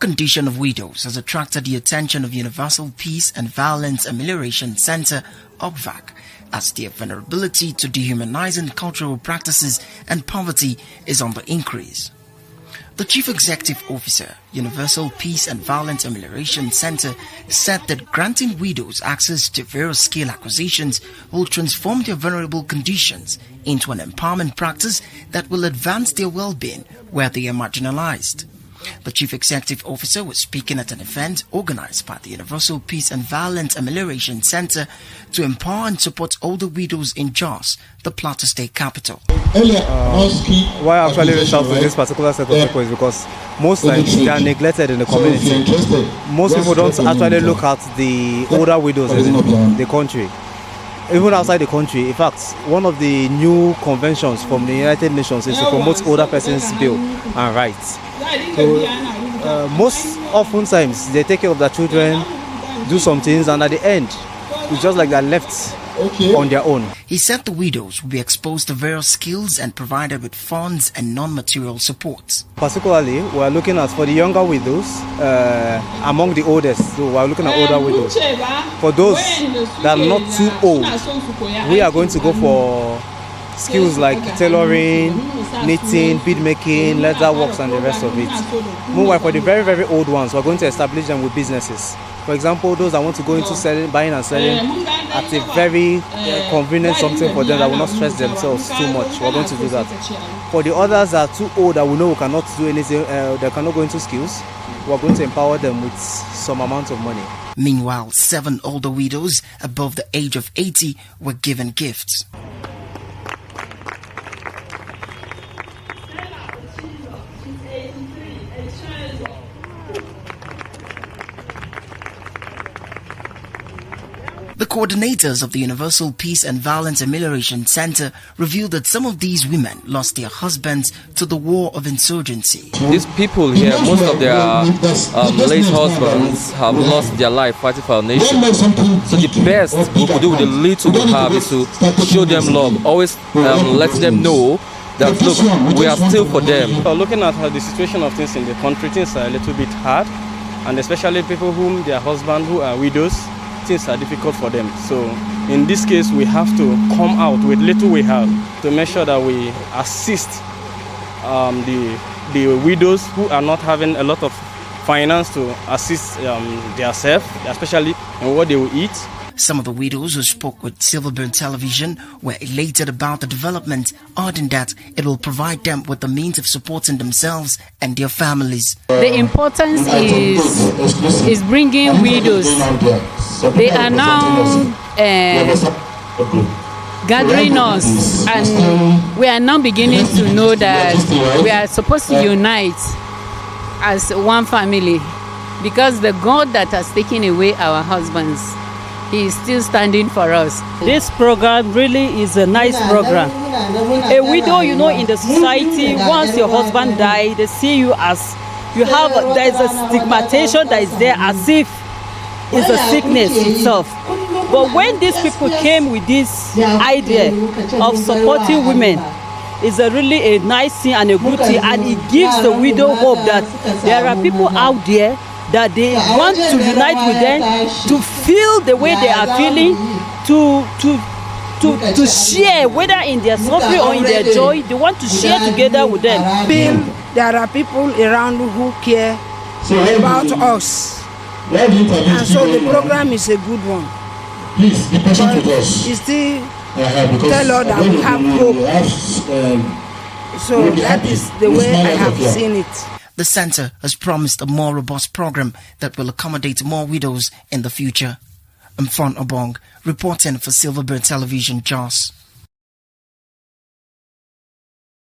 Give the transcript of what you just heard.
condition of widows has attracted the attention of Universal Peace and Violence Amelioration Center, UPVAC, as their vulnerability to dehumanizing cultural practices and poverty is on the increase. The Chief Executive Officer, Universal Peace and Violence Amelioration Center, said that granting widows access to various skill acquisitions will transform their vulnerable conditions into an empowerment practice that will advance their well-being where they are marginalized. The Chief Executive Officer was speaking at an event organized by the Universal Peace and Violence Amelioration Center to empower and support older widows in Jos, the Plateau State capital. Why I actually reached out to this particular set of people is because most times they are neglected in the community. Most people don't actually look at the older widows in the country. Even outside the country, in fact, one of the new conventions from the United Nations is to promote older persons' bill and rights. So, most often times they take care of their children, do some things, and at the end, it's just like they're left on their own. He said the widows will be exposed to various skills and provided with funds and non-material support. Particularly, we are looking at for the younger widows, among the oldest, so we are looking at older widows. For those that are not too old, we are going to go for skills like tailoring, knitting, bead making, leather works, and the rest of it. Meanwhile, for the very, very old ones, we're going to establish them with businesses. For example, those that want to go into selling, buying and selling at a very convenient something for them that will not stress themselves too much. We're going to do that. For the others that are too old that we know we cannot do anything, they cannot go into skills, we're going to empower them with some amount of money. Meanwhile, 7 older widows above the age of 80 were given gifts. The coordinators of the Universal Peace and Violence Amelioration Center revealed that some of these women lost their husbands to the war of insurgency. These people here, most of their late husbands have lost their life fighting for our nation. So the best we could do with the little we have is to show them love, always let them know that, look, we are still for them. Looking at how the situation of things in the country, things are a little bit hard, and especially people whom their husbands who are widows, things are difficult for them. So in this case, we have to come out with little we have to make sure that we assist the widows who are not having a lot of finance to assist themselves, especially in what they will eat. Some of the widows who spoke with Silverburn Television were elated about the development, adding that it will provide them with the means of supporting themselves and their families. The importance is bringing widows. They are now gathering us, and we are now beginning to know that we are supposed to unite as one family, because the God that has taken away our husbands, He is still standing for us. This program really is a nice program. A widow, you know, in the society, once your husband died, they see you as there is a stigmatization that is there as if it's a sickness itself. But when these people came with this idea of supporting women, it's really a nice thing and a good thing, and it gives the widow hope that there are people out there that they want to unite with them, to feel the way they are feeling, to share, whether in their suffering or in their joy, they want to share together with them. There are people around who care about us, and so the program is a good one. Please be patient with us. It still tell us that we have hope. So that is the way I have seen it. The center has promised a more robust program that will accommodate more widows in the future. Mfon Obong, reporting for Silverburn Television, Jos.